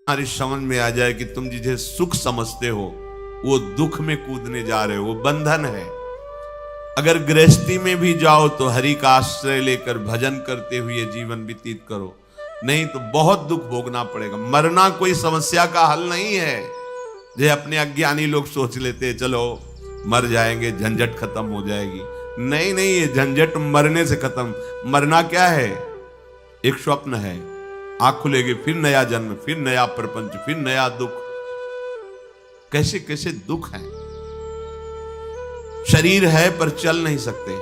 हमारी समझ में आ जाए कि तुम जिसे सुख समझते हो वो दुख में कूदने जा रहे हो, वो बंधन है। अगर गृहस्थी में भी जाओ तो हरि का आश्रय लेकर भजन करते हुए जीवन व्यतीत करो, नहीं तो बहुत दुख भोगना पड़ेगा। मरना कोई समस्या का हल नहीं है। जो अपने अज्ञानी लोग सोच लेते हैं चलो मर जाएंगे, झंझट खत्म हो जाएगी। नहीं नहीं, ये झंझट मरने से खत्म। मरना क्या है? एक स्वप्न है, आंख खुलेगी फिर नया जन्म, फिर नया प्रपंच, फिर नया दुख। कैसे कैसे दुख हैं। शरीर है पर चल नहीं सकते,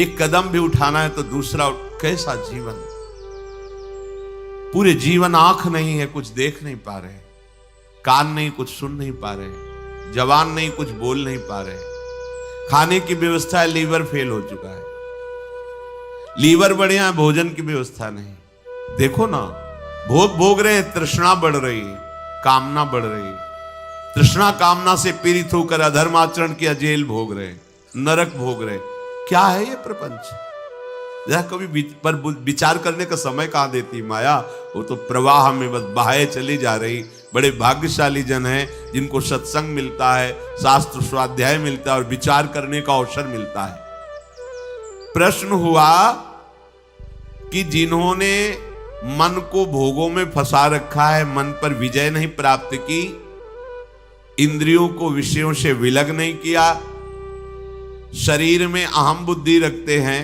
एक कदम भी उठाना है तो दूसरा। कैसा जीवन! पूरे जीवन आंख नहीं है, कुछ देख नहीं पा रहे, कान नहीं, कुछ सुन नहीं पा रहे, जवान नहीं, कुछ बोल नहीं पा रहे। खाने की व्यवस्था है, लीवर फेल हो चुका है। लीवर बढ़िया है, भोजन की व्यवस्था नहीं। देखो ना, भोग भोग रहे हैं, तृष्णा बढ़ रही है, कामना बढ़ रही है। तृष्णा कामना से पीड़ित होकर अधर्म आचरण किया, जेल भोग रहे, नरक भोग रहे। क्या है ये प्रपंच? जरा कभी पर विचार करने का समय कहां देती माया। वो तो प्रवाह में बस बहाए चली जा रही। बड़े भाग्यशाली जन हैं जिनको सत्संग मिलता है, शास्त्र स्वाध्याय मिलता है और विचार करने का अवसर मिलता है। प्रश्न हुआ कि जिन्होंने मन को भोगों में फंसा रखा है, मन पर विजय नहीं प्राप्त की, इंद्रियों को विषयों से विलग नहीं किया, शरीर में अहम बुद्धि रखते हैं,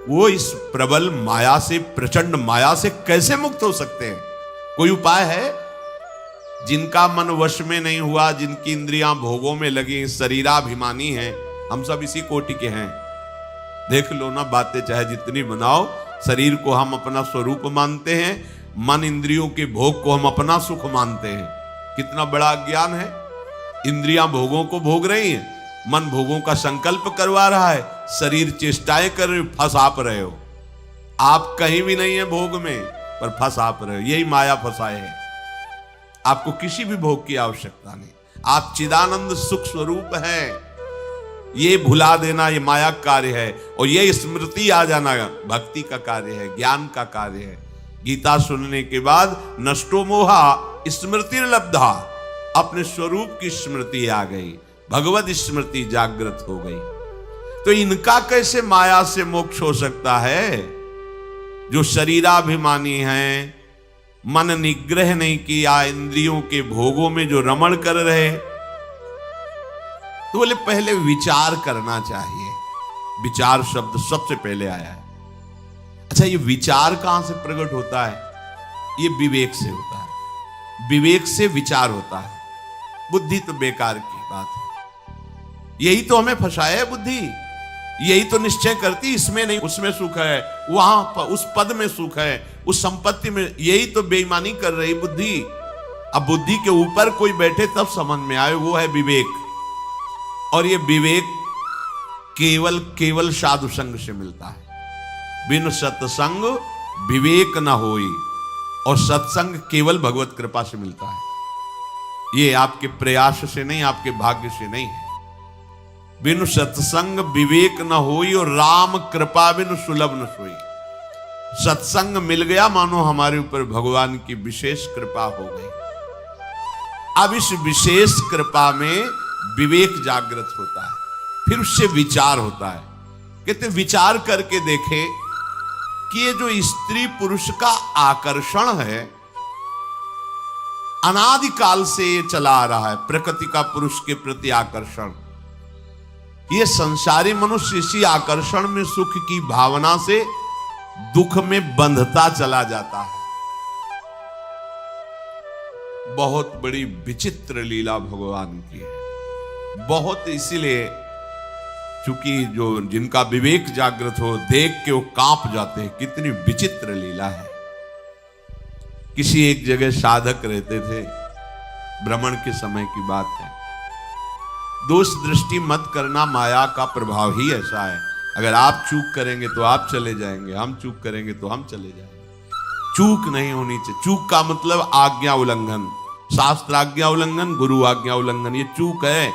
वो इस प्रबल माया से, प्रचंड माया से कैसे मुक्त हो सकते हैं? कोई उपाय है? जिनका मन वश में नहीं हुआ, जिनकी इंद्रियां भोगों में लगी, शरीराभिमानी हैं, हम सब इसी कोटि के हैं। देख लो ना, बातें चाहे जितनी बनाओ, शरीर को हम अपना स्वरूप मानते हैं, मन इंद्रियों के भोग को हम अपना सुख मानते हैं। कितना बड़ा ज्ञान है। इंद्रियां भोगों को भोग रही हैं, मन भोगों का संकल्प करवा रहा है, शरीर चेष्टाएं कर रहे, फंस आप रहे हो। आप कहीं भी नहीं है भोग में, पर फंस आप रहे हो। यही माया फंसाए है। आपको किसी भी भोग की आवश्यकता नहीं, आप चिदानंद सुख स्वरूप हैं। ये भुला देना ये माया कार्य है, और ये स्मृति आ जाना भक्ति का कार्य है, ज्ञान का कार्य है। गीता सुनने के बाद नष्टो मोहा स्मृति लब्धा, अपने स्वरूप की स्मृति आ गई, भगवत स्मृति जागृत हो गई। तो इनका कैसे माया से मोक्ष हो सकता है? जो शरीराभिमानी हैं, मन निग्रह नहीं किया, इंद्रियों के भोगों में जो रमण कर रहे, तो बोले पहले विचार करना चाहिए। विचार शब्द सबसे पहले आया है। अच्छा, ये विचार कहां से प्रकट होता है? ये विवेक से होता है। विवेक से विचार होता है। बुद्धि तो बेकार की बात है। यही तो हमें फंसाया है बुद्धि। यही तो निश्चय करती, इसमें नहीं उसमें सुख है, वहां उस पद में सुख है, उस संपत्ति में। यही तो बेईमानी कर रही बुद्धि। अब बुद्धि के ऊपर कोई बैठे तब समझ में आए, वो है विवेक। और ये विवेक केवल साधु संग से मिलता है। बिन सत्संग विवेक न होई, और सत्संग केवल भगवत कृपा से मिलता है। ये आपके प्रयास से नहीं, आपके भाग्य से नहीं है। बिन सत्संग विवेक न होई, और राम कृपा बिन सुलभ न सोई। सत्संग मिल गया, मानो हमारे ऊपर भगवान की विशेष कृपा हो गई। अब इस विशेष कृपा में विवेक जागृत होता है, फिर उससे विचार होता है। कहते विचार करके देखे कि ये जो स्त्री पुरुष का आकर्षण है, अनादिकाल से ये चला आ रहा है, प्रकृति का पुरुष के प्रति आकर्षण। ये संसारी मनुष्य इसी आकर्षण में सुख की भावना से दुख में बंधता चला जाता है। बहुत बड़ी विचित्र लीला भगवान की है। बहुत, इसीलिए चूंकि जो जिनका विवेक जागृत हो, देख के वो कांप जाते हैं। कितनी विचित्र लीला है। किसी एक जगह साधक रहते थे, भ्रमण के समय की बात है। दोष दृष्टि मत करना, माया का प्रभाव ही ऐसा है। अगर आप चूक करेंगे तो आप चले जाएंगे, हम चूक करेंगे तो हम चले जाएंगे। चूक नहीं होनी चाहिए। चूक का मतलब आज्ञा उल्लंघन, शास्त्र आज्ञा उल्लंघन, गुरु आज्ञा उल्लंघन, ये चूक है,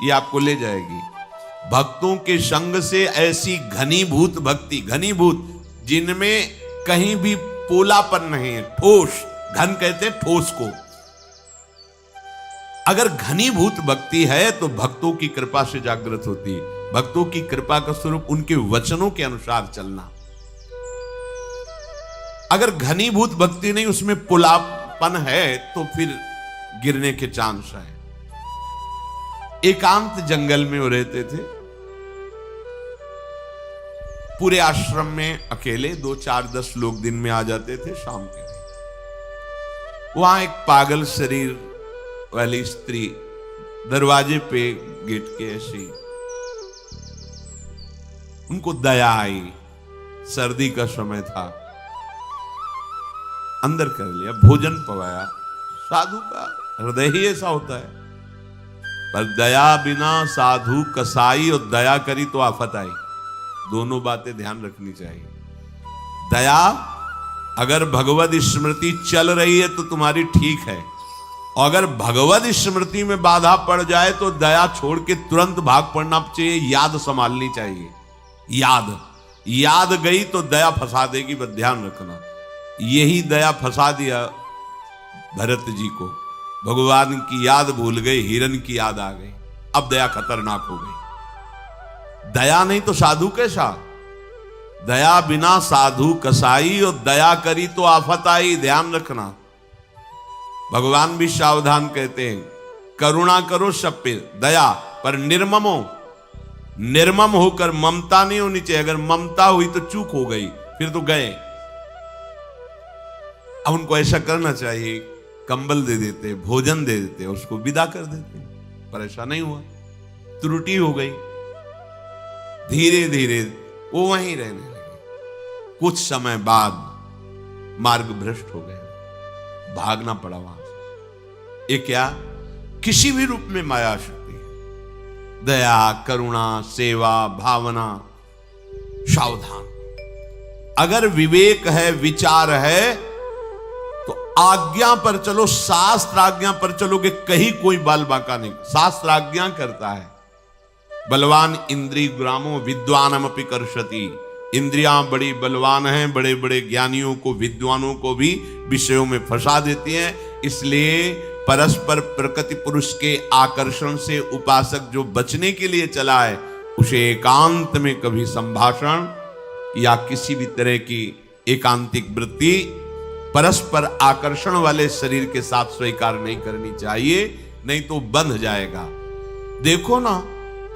ये आपको ले जाएगी। भक्तों के संग से ऐसी घनीभूत भक्ति, घनीभूत, जिनमें कहीं भी पोलापन नहीं है, ठोस। घन कहते हैं ठोस को। अगर घनीभूत भक्ति है तो भक्तों की कृपा से जागृत होती है। भक्तों की कृपा का स्वरूप उनके वचनों के अनुसार चलना। अगर घनीभूत भक्ति नहीं, उसमें पुलापन है, तो फिर गिरने के चांस है। एकांत जंगल में वो रहते थे, पूरे आश्रम में अकेले 2, 4, 10 लोग दिन में आ जाते थे शाम के लिए। वहां एक पागल शरीर वाली स्त्री दरवाजे पे गेट के ऐसी, उनको दया आई। सर्दी का समय था, अंदर कर लिया, भोजन पवाया। साधु का हृदय ही ऐसा होता है। पर दया बिना साधु कसाई, और दया करी तो आफत आई। दोनों बातें ध्यान रखनी चाहिए। दया, अगर भगवत स्मृति चल रही है तो तुम्हारी ठीक है, और अगर भगवत स्मृति में बाधा पड़ जाए तो दया छोड़ के तुरंत भाग पड़ना चाहिए। याद संभालनी चाहिए। याद गई तो दया फंसा देगी, बस ध्यान रखना। यही दया फंसा दिया भरत जी को। भगवान की याद भूल गए, हिरण की याद आ गई। अब दया खतरनाक हो गई। दया नहीं तो साधु कैसा? दया बिना साधु कसाई, और दया करी तो आफत आई। ध्यान रखना। भगवान भी सावधान कहते हैं, करुणा करो सब पे, दया पर निर्ममो। निर्मम होकर ममता नहीं होनी चाहिए। अगर ममता हुई तो चूक हो गई, फिर तो गए। अब उनको ऐसा करना चाहिए, कंबल दे देते, भोजन दे देते, उसको विदा कर देते, पर ऐसा नहीं हुआ। त्रुटि हो गई। धीरे धीरे वो वहीं रहने लगे। कुछ समय बाद मार्ग भ्रष्ट हो गए, भागना पड़ा वहां से। ये क्या? किसी भी रूप में माया शक्ति है। दया, करुणा, सेवा, भावना। सावधान। अगर विवेक है, विचार है, तो आज्ञा पर चलो। शास्त्र आज्ञा पर चलोगे, कहीं कोई बाल बांका नहीं। शास्त्र आज्ञा करता है, बलवान इंद्रिय ग्रामो विद्वानमपि कर्षति। इंद्रियां बड़ी बलवान हैं, बड़े बड़े ज्ञानियों को, विद्वानों को भी विषयों में फंसा देती हैं। इसलिए परस्पर प्रकृति पुरुष के आकर्षण से उपासक जो बचने के लिए चला है, उसे एकांत में कभी संभाषण या किसी भी तरह की एकांतिक वृत्ति परस्पर आकर्षण वाले शरीर के साथ स्वीकार नहीं करनी चाहिए, नहीं तो बंध जाएगा। देखो ना,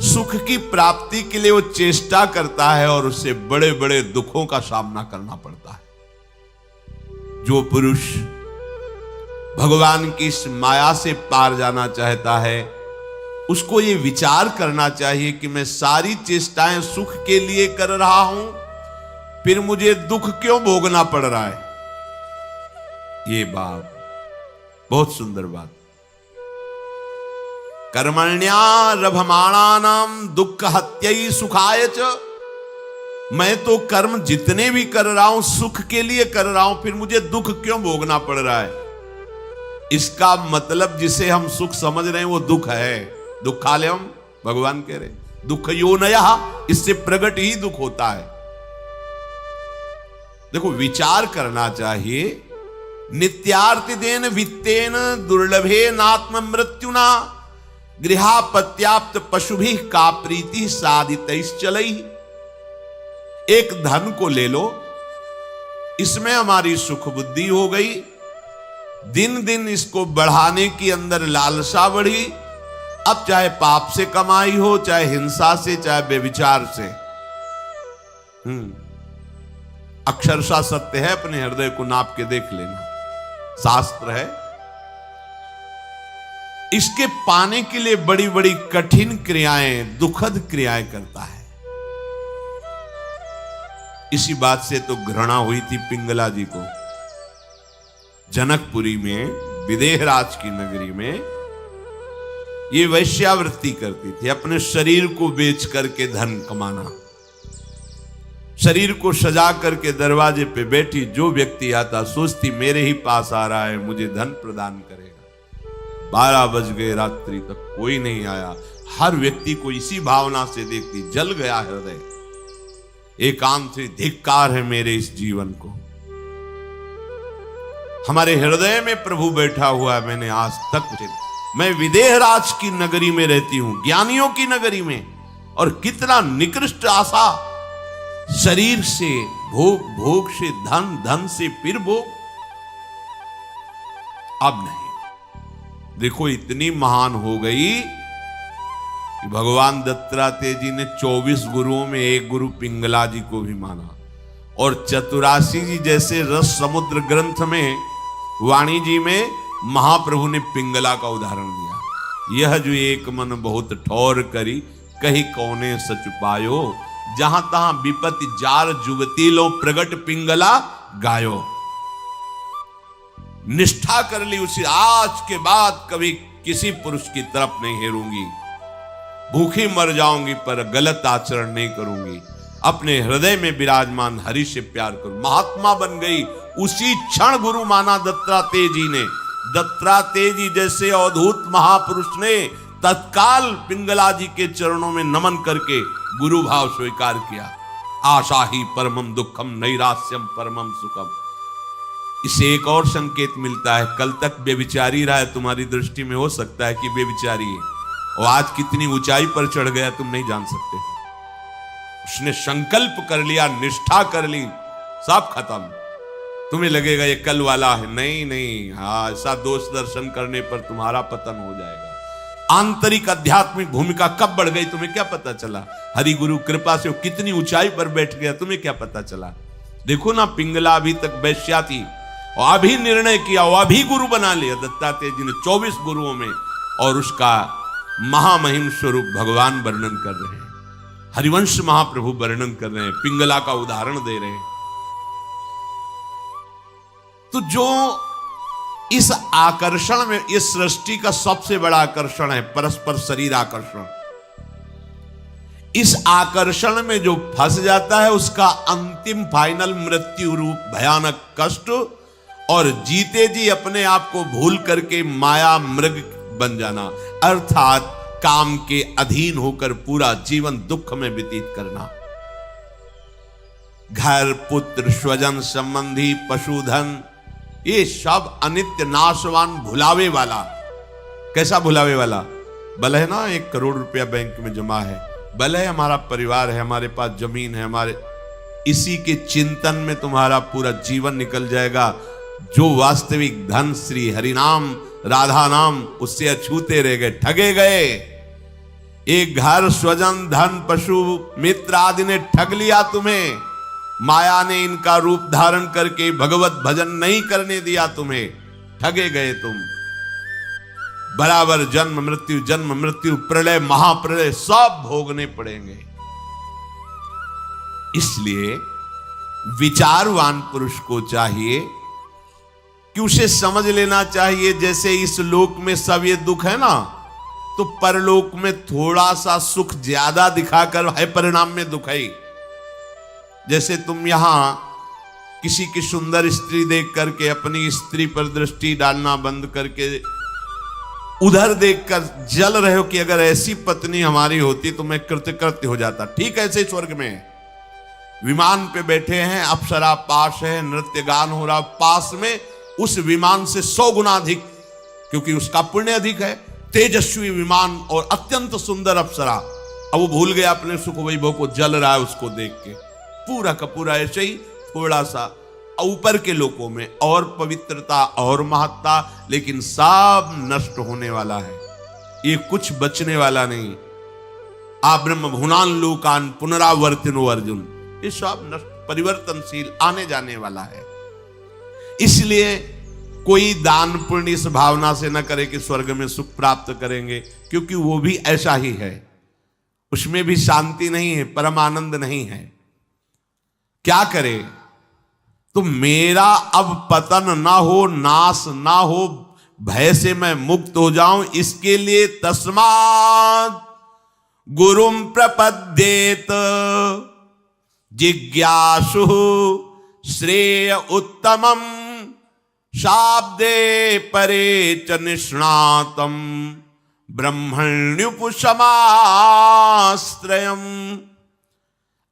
सुख की प्राप्ति के लिए वो चेष्टा करता है और उससे बड़े बड़े दुखों का सामना करना पड़ता है। जो पुरुष भगवान की इस माया से पार जाना चाहता है, उसको ये विचार करना चाहिए कि मैं सारी चेष्टाएं सुख के लिए कर रहा हूं, फिर मुझे दुख क्यों भोगना पड़ रहा है। ये बात बहुत सुंदर बात। कर्मण्यारभमाणानाम दुख हत्यै सुखाय च। मैं तो कर्म जितने भी कर रहा हूं सुख के लिए कर रहा हूं, फिर मुझे दुख क्यों भोगना पड़ रहा है। इसका मतलब जिसे हम सुख समझ रहे हैं वो दुख है। दुखालयम, भगवान कह रहे दुख योनयः, इससे प्रकट ही दुख होता है। देखो, विचार करना चाहिए। नित्यार्तिदेन वित्तेन दुर्लभे नात्म मृत्युना गृहापत्याप्त पशुभिः का प्रीति साधितैश्चलैः। एक धन को ले लो, इसमें हमारी सुख बुद्धि हो गई, दिन दिन इसको बढ़ाने की अंदर लालसा बढ़ी। अब चाहे पाप से कमाई हो, चाहे हिंसा से, चाहे व्यभिचार से। अक्षरशः सत्य है, अपने हृदय को नाप के देख लेना, शास्त्र है। इसके पाने के लिए बड़ी बड़ी कठिन क्रियाएं, दुखद क्रियाएं करता है। इसी बात से तो घृणा हुई थी पिंगला जी को। जनकपुरी में, विदेहराज की नगरी में ये वैश्यावृत्ति करती थी। अपने शरीर को बेच करके धन कमाना। शरीर को सजा करके दरवाजे पे बैठी, जो व्यक्ति आता सोचती मेरे ही पास आ रहा है, मुझे धन प्रदान करेगा। 12 बज गए रात्रि तक कोई नहीं आया। हर व्यक्ति को इसी भावना से देखती, जल गया हृदय। एकांत से धिक्कार है मेरे इस जीवन को। हमारे हृदय में प्रभु बैठा हुआ है। मैंने आज तक मैं विदेहराज की नगरी में रहती हूं, ज्ञानियों की नगरी में, और कितना निकृष्ट आशा, शरीर से भोग, भोग से धन, धन से फिर भोग। अब नहीं, देखो इतनी महान हो गई कि भगवान दत्तात्रेय जी ने 24 गुरुओं में एक गुरु पिंगला जी को भी माना, और चतुरासी जी जैसे रस समुद्र ग्रंथ में, वाणी जी में महाप्रभु ने पिंगला का उदाहरण दिया। यह जो एक मन बहुत ठौर करी, कहीं कौने सच पायो, जहां तहां विपत्ति जार जुगती लो, प्रगट पिंगला गायो। निष्ठा कर ली उसी, आज के बाद कभी किसी पुरुष की तरफ नहीं हेरूंगी, भूखी मर जाऊंगी पर गलत आचरण नहीं करूंगी, अपने हृदय में विराजमान हरि से प्यार करूं। महात्मा बन गई, उसी क्षण गुरु माना दत्तात्रेय जी ने। दत्तात्रेय जी जैसे अवधूत महापुरुष ने तत्काल पिंगला जी के चरणों में नमन करके गुरु भाव स्वीकार किया। आशा ही परमम दुखम, नैरास्यम परमम सुखम। इसे एक और संकेत मिलता है, कल तक बेविचारी रहा है तुम्हारी दृष्टि में, हो सकता है कि बेविचारी है, और आज कितनी ऊंचाई पर चढ़ गया तुम नहीं जान सकते। उसने संकल्प कर लिया, निष्ठा कर ली, सब खत्म। तुम्हें लगेगा ये कल वाला है, नहीं नहीं, हाँ, ऐसा दोष दर्शन करने पर तुम्हारा पतन हो जाएगा। आंतरिक आध्यात्मिक भूमिका कब बढ़ गई तुम्हें क्या पता चला? हरि गुरु कृपा से वो कितनी ऊंचाई पर बैठ गया, तुम्हें क्या पता चला? देखो ना, पिंगला अभी तक वैश्या थी, और अभी निर्णय किया, और अभी गुरु बना लिया दत्तात्रेय जी ने 24 गुरुओं में, और उसका महामहिम स्वरूप भगवान वर्णन कर रहे हैं, हरिवंश महाप्रभु वर्णन कर रहे हैं, पिंगला का उदाहरण दे रहे हैं। तो जो इस आकर्षण में, इस सृष्टि का सबसे बड़ा आकर्षण है परस्पर शरीर आकर्षण। इस आकर्षण में जो फंस जाता है उसका अंतिम फाइनल मृत्यु रूप भयानक कष्ट, और जीते जी अपने आप को भूल करके माया मृग बन जाना, अर्थात काम के अधीन होकर पूरा जीवन दुख में व्यतीत करना। घर, पुत्र, स्वजन, संबंधी, पशुधन, ये सब अनित्य, नाशवान, भुलावे वाला। कैसा भुलावे वाला? भले है ना 1 करोड़ रुपया बैंक में जमा है, भले है हमारा परिवार है, हमारे पास जमीन है, हमारे, इसी के चिंतन में तुम्हारा पूरा जीवन निकल जाएगा। जो वास्तविक धन श्री हरिनाम, राधा नाम, उससे अछूते रह गए, ठगे गए। एक घर, स्वजन, धन, पशु, मित्र आदि ने ठग लिया तुम्हें। माया ने इनका रूप धारण करके भगवत भजन नहीं करने दिया तुम्हें, ठगे गए तुम। बराबर जन्म मृत्यु, प्रलय, महाप्रलय सब भोगने पड़ेंगे। इसलिए विचारवान पुरुष को चाहिए कि उसे समझ लेना चाहिए, जैसे इस लोक में सब ये दुख है ना, तो परलोक में थोड़ा सा सुख ज्यादा दिखाकर है परिणाम में दुख है। जैसे तुम यहां किसी की सुंदर स्त्री देख करके अपनी स्त्री पर दृष्टि डालना बंद करके उधर देखकर जल रहे हो कि अगर ऐसी पत्नी हमारी होती तो मैं कृतकृत्य हो जाता। ठीक ऐसे स्वर्ग में विमान पे बैठे हैं, अप्सरा पास है, नृत्य गान हो रहा, पास में उस विमान से 100 गुना अधिक, क्योंकि उसका पुण्य अधिक है, तेजस्वी विमान और अत्यंत सुंदर अप्सरा। अब वो भूल गया अपने सुख वैभव को, जल रहा है उसको देख के। पूरा का पूरा ऐसे ही थोड़ा सा ऊपर के लोकों में और पवित्रता और महत्ता, लेकिन सब नष्ट होने वाला है, ये कुछ बचने वाला नहीं। आ ब्रह्म भुनान लोकान पुनरावर्तिनो अर्जुन, ये सब नष्ट, परिवर्तनशील, आने जाने वाला है। इसलिए कोई दान पुण्य इस भावना से न करे कि स्वर्ग में सुख प्राप्त करेंगे, क्योंकि वो भी ऐसा ही है, उसमें भी शांति नहीं है, परम आनंद नहीं है। क्या करे? तो मेरा अब पतन ना हो, नाश ना हो, भय से मैं मुक्त हो जाऊं, इसके लिए तस्मात् गुरुम प्रपद्येत जिज्ञासु श्रेय उत्तमम शाब्दे परे च निष्णातम ब्रह्मण्युपशमाश्रयम्।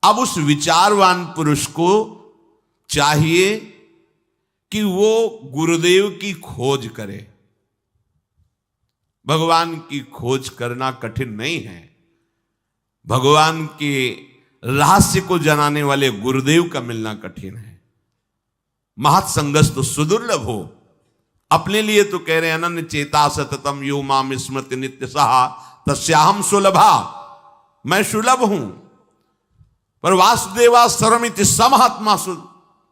अब उस विचारवान पुरुष को चाहिए कि वो गुरुदेव की खोज करे। भगवान की खोज करना कठिन नहीं है, भगवान के रहस्य को जनाने वाले गुरुदेव का मिलना कठिन है। महत्संगस तो सुदुर्लभ हो। अपने लिए तो कह रहे हैं अनन्य चेता सततम यो माम स्मृति नित्य सहा तस्याहम सुलभा, मैं सुलभ हूं। पर वासुदेवा सर्वमिति समहात्मा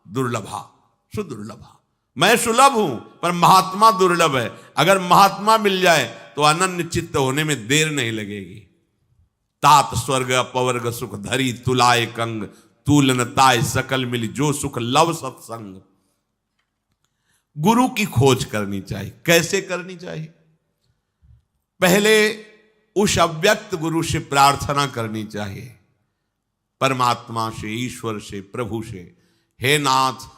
दुर्लभा सुदुर्लभा, मैं सुलभ हूं पर महात्मा दुर्लभ है। अगर महात्मा मिल जाए तो अनन्य चित्त होने में देर नहीं लगेगी। तात स्वर्ग अपवर्ग सुख धरी तुलाए कंग, तूलन ताय सकल मिली जो सुख लव सत्संग। गुरु की खोज करनी चाहिए। कैसे करनी चाहिए? पहले उस अव्यक्त गुरु से प्रार्थना करनी चाहिए, परमात्मा से, ईश्वर से, प्रभु से, हे नाथ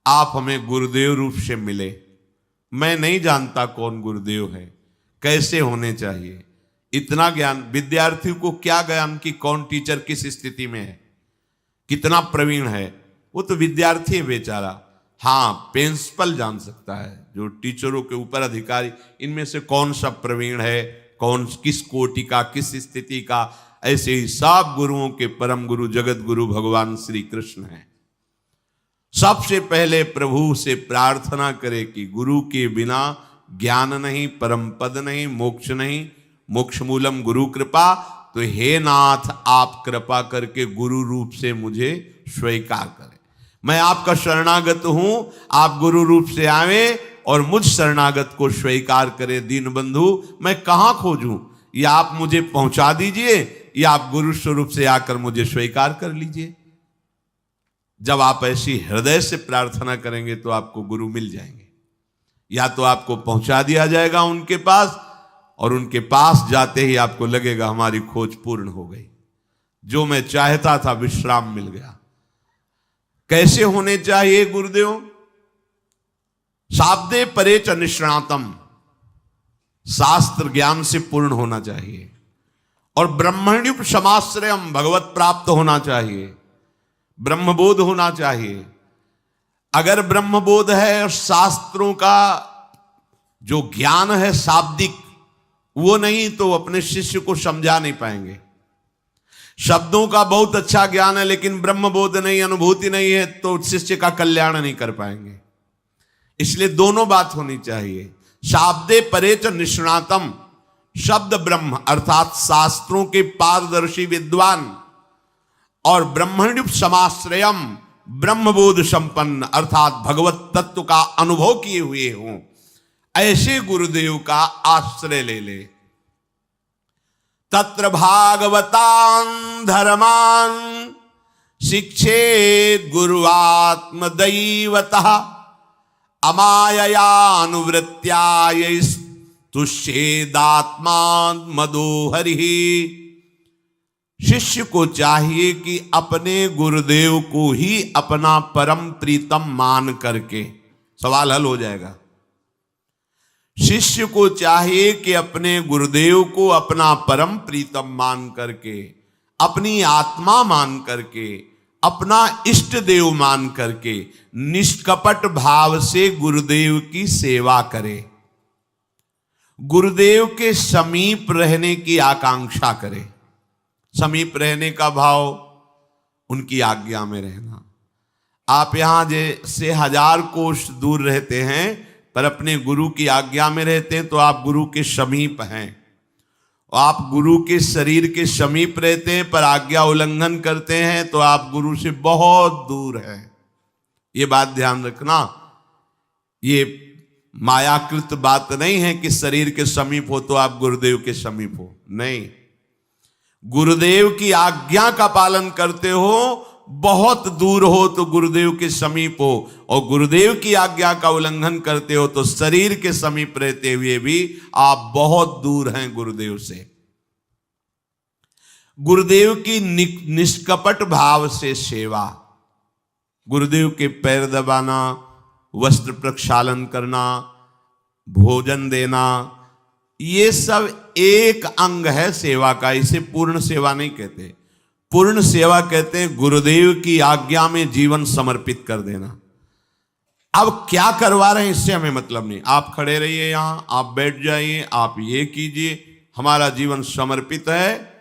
आप हमें गुरुदेव रूप से मिले। मैं नहीं जानता कौन गुरुदेव है, कैसे होने चाहिए। इतना ज्ञान विद्यार्थी को क्या ज्ञान कि कौन टीचर किस स्थिति में है, कितना प्रवीण है, वो तो विद्यार्थी है बेचारा। हाँ, प्रिंसिपल जान सकता है, जो टीचरों के ऊपर अधिकारी, इनमें से कौन सा प्रवीण है, कौन किस कोटि का, किस स्थिति का। ऐसे ही सब गुरुओं के परम गुरु जगत गुरु भगवान श्री कृष्ण हैं। सबसे पहले प्रभु से प्रार्थना करे कि गुरु के बिना ज्ञान नहीं, परम पद नहीं, मोक्ष नहीं, मोक्ष मूलम गुरु कृपा। तो हे नाथ आप कृपा करके गुरु रूप से मुझे स्वीकार करें। मैं आपका शरणागत हूं, आप गुरु रूप से आवे और मुझ शरणागत को स्वीकार करें। दीन बंधु मैं कहां खोजूं, या आप मुझे पहुंचा दीजिए या आप गुरु स्वरूप से आकर मुझे स्वीकार कर लीजिए। जब आप ऐसी हृदय से प्रार्थना करेंगे तो आपको गुरु मिल जाएंगे, या तो आपको पहुंचा दिया जाएगा उनके पास, और उनके पास जाते ही आपको लगेगा हमारी खोज पूर्ण हो गई, जो मैं चाहता था विश्राम मिल गया। कैसे होने चाहिए गुरुदेव? शाब्दे परे च निष्णातम, शास्त्र ज्ञान से पूर्ण होना चाहिए, और ब्रह्मण्युप समाश्रयम, भगवत प्राप्त होना चाहिए, ब्रह्मबोध होना चाहिए। अगर ब्रह्मबोध है और शास्त्रों का जो ज्ञान है शाब्दिक वो नहीं, तो अपने शिष्य को समझा नहीं पाएंगे। शब्दों का बहुत अच्छा ज्ञान है लेकिन ब्रह्मबोध नहीं, अनुभूति नहीं है, तो शिष्य का कल्याण नहीं कर पाएंगे। इसलिए दोनों बात होनी चाहिए। शाब्दे परे च निष्णातम, शब्द ब्रह्म अर्थात शास्त्रों के पारदर्शी विद्वान, और ब्रह्मण्युप समाश्रयम, ब्रह्मबोध संपन्न अर्थात भगवत तत्व का अनुभव किए हुए हों, ऐसे गुरुदेव का आश्रय ले ले। तत्र भागवतान धर्मान शिक्षेत गुरुआत्मदैवतः, अमाययानुवृत्त्याय तुष्येदात्मान मदोहरि। शिष्य को चाहिए कि अपने गुरुदेव को ही अपना परम प्रीतम मान करके, सवाल हल हो जाएगा। शिष्य को चाहिए कि अपने गुरुदेव को अपना परम प्रीतम मान करके, अपनी आत्मा मान करके, अपना इष्ट देव मान करके निष्कपट भाव से गुरुदेव की सेवा करे, गुरुदेव के समीप रहने की आकांक्षा करे। समीप रहने का भाव उनकी आज्ञा में रहना। आप यहां जैसे 1000 कोस दूर रहते हैं पर अपने गुरु की आज्ञा में रहते हैं तो आप गुरु के समीप हैं। आप गुरु के शरीर के समीप रहते हैं पर आज्ञा उल्लंघन करते हैं तो आप गुरु से बहुत दूर हैं। ये बात ध्यान रखना। ये मायाकृत बात नहीं है कि शरीर के समीप हो तो आप गुरुदेव के समीप हो, नहीं। गुरुदेव की आज्ञा का पालन करते हो, बहुत दूर हो तो गुरुदेव के समीप हो, और गुरुदेव की आज्ञा का उल्लंघन करते हो तो शरीर के समीप रहते हुए भी आप बहुत दूर हैं गुरुदेव से। गुरुदेव की निष्कपट भाव से सेवा, गुरुदेव के पैर दबाना, वस्त्र प्रक्षालन करना, भोजन देना, ये सब एक अंग है सेवा का। इसे पूर्ण सेवा नहीं कहते। पूर्ण सेवा कहते हैं गुरुदेव की आज्ञा में जीवन समर्पित कर देना। अब क्या करवा रहे हैं इससे हमें मतलब नहीं, आप खड़े रहिए यहां, आप बैठ जाइए, आप ये कीजिए, हमारा जीवन समर्पित है